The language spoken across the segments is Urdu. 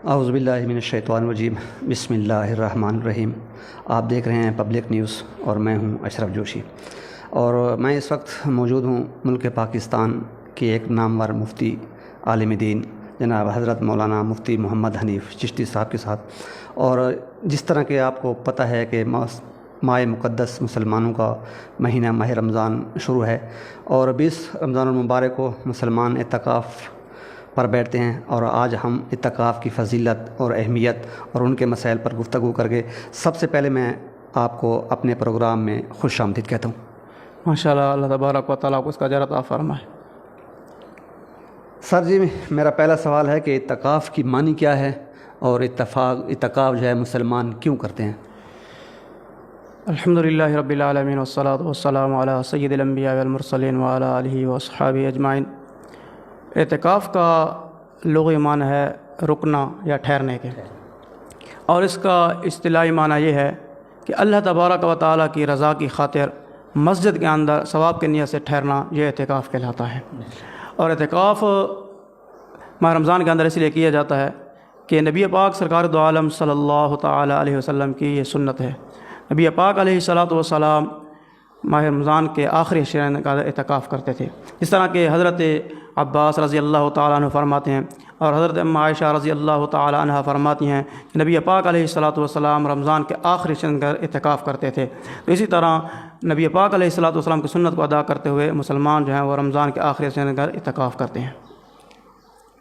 اعوذ باللہ من الشیطان الرجیم، بسم اللہ الرحمن الرحیم۔ آپ دیکھ رہے ہیں پبلک نیوز اور میں ہوں اشرف جوشی، اور میں اس وقت موجود ہوں ملک پاکستان کے ایک نامور مفتی عالم دین جناب حضرت مولانا مفتی محمد حنیف چشتی صاحب کے ساتھ۔ اور جس طرح کہ آپ کو پتہ ہے کہ ماہ مقدس مسلمانوں کا مہینہ ماہ رمضان شروع ہے، اور 20 رمضان المبارک کو مسلمان اعتکاف پر بیٹھتے ہیں، اور آج ہم اعتکاف کی فضیلت اور اہمیت اور ان کے مسائل پر گفتگو کر کے سب سے پہلے میں آپ کو اپنے پروگرام میں خوش آمدید کہتا ہوں۔ ماشاءاللہ، اللہ تبارک و تعالیٰ کو اس کا اجر عطا فرمائے۔ سر جی، میرا پہلا سوال ہے کہ اعتکاف کی معنی کیا ہے، اور اعتکاف جو ہے مسلمان کیوں کرتے ہیں؟ الحمدللہ رب العالمین والصلاة والسلام علی سید الانبیاء والمرسلین وعلی آلہ واصحابہ اجمعین۔ اعتکاف کا لغوی معنی ہے رکنا یا ٹھہرنے کے، اور اس کا اصطلاحی معنی یہ ہے کہ اللہ تبارک و تعالیٰ کی رضا کی خاطر مسجد کے اندر ثواب کی نیت سے ٹھہرنا، یہ اعتکاف کہلاتا ہے۔ اور اعتکاف ماہ رمضان کے اندر اس لیے کیا جاتا ہے کہ نبی پاک سرکار دو عالم صلی اللہ تعالیٰ علیہ وسلم کی یہ سنت ہے۔ نبی پاک علیہ الصلاۃ والسلام ماہ رمضان کے آخری عشرین کا اعتکاف کرتے تھے، جس طرح کہ حضرت عباس رضی اللہ تعالیٰ عنہ فرماتے ہیں، اور حضرت ام عائشہ رضی اللہ تعالیٰ عنہ فرماتی ہیں کہ نبی پاک علیہ الصلاۃ والسلام رمضان کے آخری عشرین کا اعتکاف کرتے تھے۔ تو اسی طرح نبی پاک علیہ الصلاۃ والسلام کی سنت کو ادا کرتے ہوئے مسلمان جو ہیں وہ رمضان کے آخری عشرین کا اعتکاف کرتے ہیں۔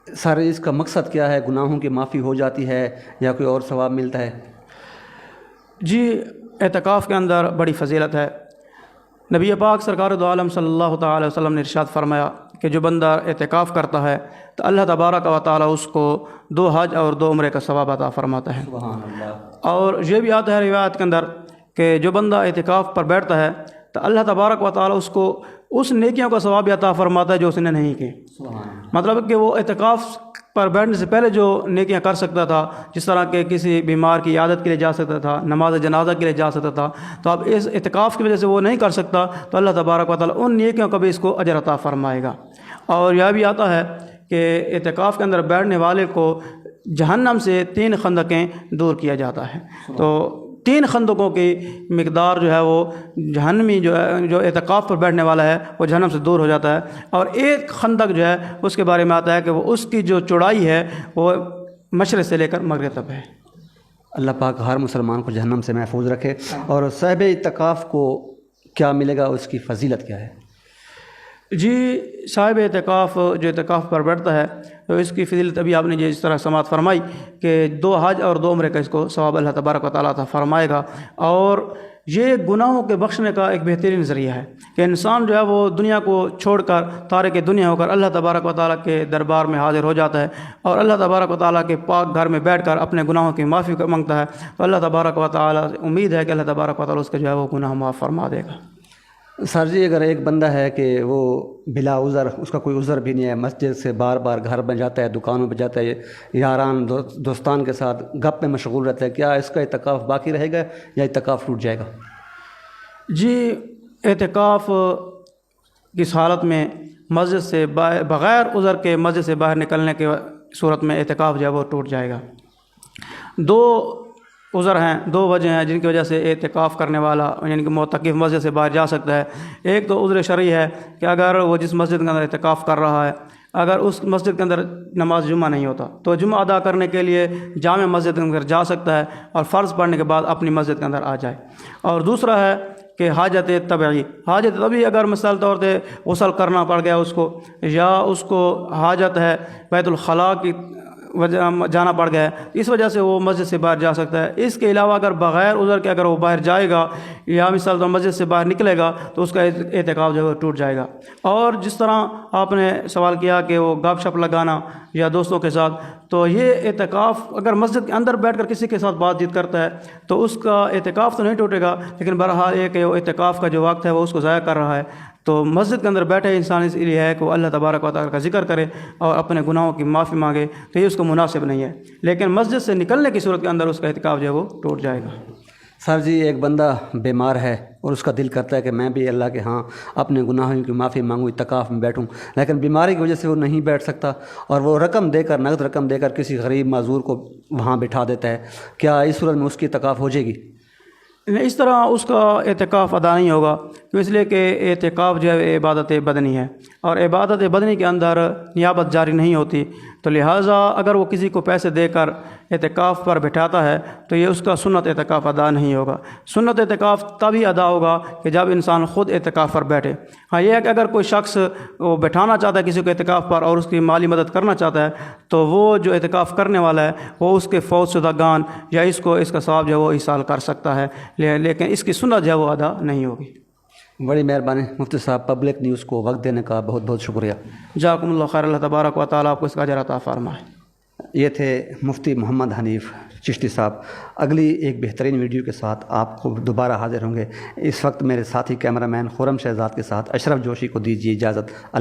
سر، اس کا مقصد کیا ہے؟ گناہوں کی معافی ہو جاتی ہے یا کوئی اور ثواب ملتا ہے؟ جی، اعتکاف کے اندر بڑی فضیلت ہے۔ نبی پاک سرکار دو عالم صلی اللہ تعالی وسلم نے ارشاد فرمایا کہ جو بندہ اعتکاف کرتا ہے تو اللہ تبارک و تعالی اس کو 2 حج اور 2 عمرے کا ثواب عطا فرماتا ہے۔ سبحان اللہ۔ اور یہ بھی آتا ہے روایت کے اندر کہ جو بندہ اعتکاف پر بیٹھتا ہے تو اللہ تبارک و تعالی اس کو اس نیکیوں کا ثواب عطا فرماتا ہے جو اس نے نہیں کی۔ مطلب کہ وہ اعتکاف پر بیٹھنے سے پہلے جو نیکیاں کر سکتا تھا، جس طرح کہ کسی بیمار کی عیادت کے لیے جا سکتا تھا، نماز جنازہ کے لیے جا سکتا تھا، تو اب اس اعتکاف کی وجہ سے وہ نہیں کر سکتا، تو اللہ تبارک و تعالیٰ ان نیکیوں کا بھی اس کو اجر عطا فرمائے گا۔ اور یہ بھی آتا ہے کہ اعتکاف کے اندر بیٹھنے والے کو جہنم سے 3 خندقیں دور کیا جاتا ہے۔ تو 3 خندقوں کی مقدار جو ہے وہ جہنمی جو اعتکاف پر بیٹھنے والا ہے وہ جہنم سے دور ہو جاتا ہے۔ اور 1 خندق جو ہے اس کے بارے میں آتا ہے کہ وہ اس کی جو چوڑائی ہے وہ مشرق سے لے کر مغرب تک ہے۔ اللہ پاک ہر مسلمان کو جہنم سے محفوظ رکھے۔ اور صاحب اعتکاف کو کیا ملے گا، اس کی فضیلت کیا ہے؟ جی، صاحب اعتکاف جو اعتکاف پر بیٹھتا ہے تو اس کی فضیلت ابھی آپ نے جس طرح سماعت فرمائی کہ 2 حج اور 2 عمرے کا اس کو ثواب اللہ تبارک و تعالیٰ عطا فرمائے گا۔ اور یہ گناہوں کے بخشنے کا ایک بہترین ذریعہ ہے کہ انسان جو ہے وہ دنیا کو چھوڑ کر تارک دنیا ہو کر اللہ تبارک و تعالیٰ کے دربار میں حاضر ہو جاتا ہے، اور اللہ تبارک و تعالیٰ کے پاک گھر میں بیٹھ کر اپنے گناہوں کی معافی مانگتا ہے، تو اللہ تبارک و تعالیٰ امید ہے کہ اللہ تبارک و تعالیٰ اس کے جو ہے وہ گناہ معاف فرما دے گا۔ سر جی، اگر ایک بندہ ہے کہ وہ بلا عذر، اس کا کوئی عذر بھی نہیں ہے، مسجد سے بار بار گھر میں جاتا ہے، دکانوں پہ جاتا ہے، یاران دوستان کے ساتھ گپ میں مشغول رہتا ہے، کیا اس کا اعتکاف باقی رہے گا یا اعتکاف ٹوٹ جائے گا؟ جی، اعتکاف کس حالت میں مسجد سے بغیر عذر کے مسجد سے باہر نکلنے کے صورت میں اعتکاف جو ہے وہ ٹوٹ جائے گا۔ 2 عذر ہیں، 2 وجہ ہیں جن کی وجہ سے اعتکاف کرنے والا یعنی کہ معتکف مسجد سے باہر جا سکتا ہے۔ ایک تو عذر شرعی ہے کہ اگر وہ جس مسجد کے اندر اعتکاف کر رہا ہے، اگر اس مسجد کے اندر نماز جمعہ نہیں ہوتا تو جمعہ ادا کرنے کے لیے جامع مسجد کے اندر جا سکتا ہے اور فرض پڑھنے کے بعد اپنی مسجد کے اندر آ جائے۔ اور دوسرا ہے کہ حاجت طبعی اگر مثال طور پہ غسل کرنا پڑ گیا اس کو، یا اس کو حاجت ہے بیت الخلاء کی جانا پڑ گیا ہے، اس وجہ سے وہ مسجد سے باہر جا سکتا ہے۔ اس کے علاوہ اگر بغیر عذر کے اگر وہ باہر جائے گا یا مثال طور مسجد سے باہر نکلے گا تو اس کا اعتکاف جو ہے وہ ٹوٹ جائے گا۔ اور جس طرح آپ نے سوال کیا کہ وہ گپ شپ لگانا یا دوستوں کے ساتھ، تو یہ اعتکاف اگر مسجد کے اندر بیٹھ کر کسی کے ساتھ بات چیت کرتا ہے تو اس کا اعتکاف تو نہیں ٹوٹے گا، لیکن بہرحال یہ کہ وہ اعتکاف کا جو وقت ہے وہ اس کو ضائع کر رہا ہے۔ تو مسجد کے اندر بیٹھے انسان اس لیے ہے کہ وہ اللہ تبارک و تعالیٰ کا ذکر کرے اور اپنے گناہوں کی معافی مانگے، تو یہ اس کو مناسب نہیں ہے، لیکن مسجد سے نکلنے کی صورت کے اندر اس کا اعتکاف جو ہے وہ ٹوٹ جائے گا۔ سر جی ایک بندہ بیمار ہے اور اس کا دل کرتا ہے کہ میں بھی اللہ کے ہاں اپنے گناہوں کی معافی مانگوں، اعتکاف میں بیٹھوں، لیکن بیماری کی وجہ سے وہ نہیں بیٹھ سکتا اور وہ رقم دے کر، نقد رقم دے کر کسی غریب معذور کو وہاں بٹھا دیتا ہے، کیا اس صورت میں اس کی اعتکاف ہو جائے گی؟ اس طرح اس کا اعتکاف ادا نہیں ہوگا، اس لیے کہ اعتکاف جو ہے عبادت بدنی ہے اور عبادت بدنی کے اندر نیابت جاری نہیں ہوتی، تو لہٰذا اگر وہ کسی کو پیسے دے کر اعتکاف پر بٹھاتا ہے تو یہ اس کا سنت اعتکاف ادا نہیں ہوگا۔ سنت اعتکاف تبھی ادا ہوگا کہ جب انسان خود اعتکاف پر بیٹھے۔ ہاں یہ ہے کہ اگر کوئی شخص وہ بٹھانا چاہتا ہے کسی کو اعتکاف پر اور اس کی مالی مدد کرنا چاہتا ہے تو وہ جو اعتکاف کرنے والا ہے وہ اس کے فوت شدگان یا اس کا ثواب جو ہے وہ ایصال کر سکتا ہے، لیکن اس کی سنت جو ہے وہ ادا نہیں ہوگی۔ بڑی مہربانی مفتی صاحب، پبلک نیوز کو وقت دینے کا بہت بہت شکریہ۔ جزاکم اللہ خیر، اللہ تبارک و تعالیٰ آپ کو اس کا اجر عطا فرمائے۔ یہ تھے مفتی محمد حنیف چشتی صاحب۔ اگلی ایک بہترین ویڈیو کے ساتھ آپ کو دوبارہ حاضر ہوں گے۔ اس وقت میرے ساتھی کیمرہ مین خرم شہزاد کے ساتھ اشرف جوشی کو دیجیے اجازت۔ اللہ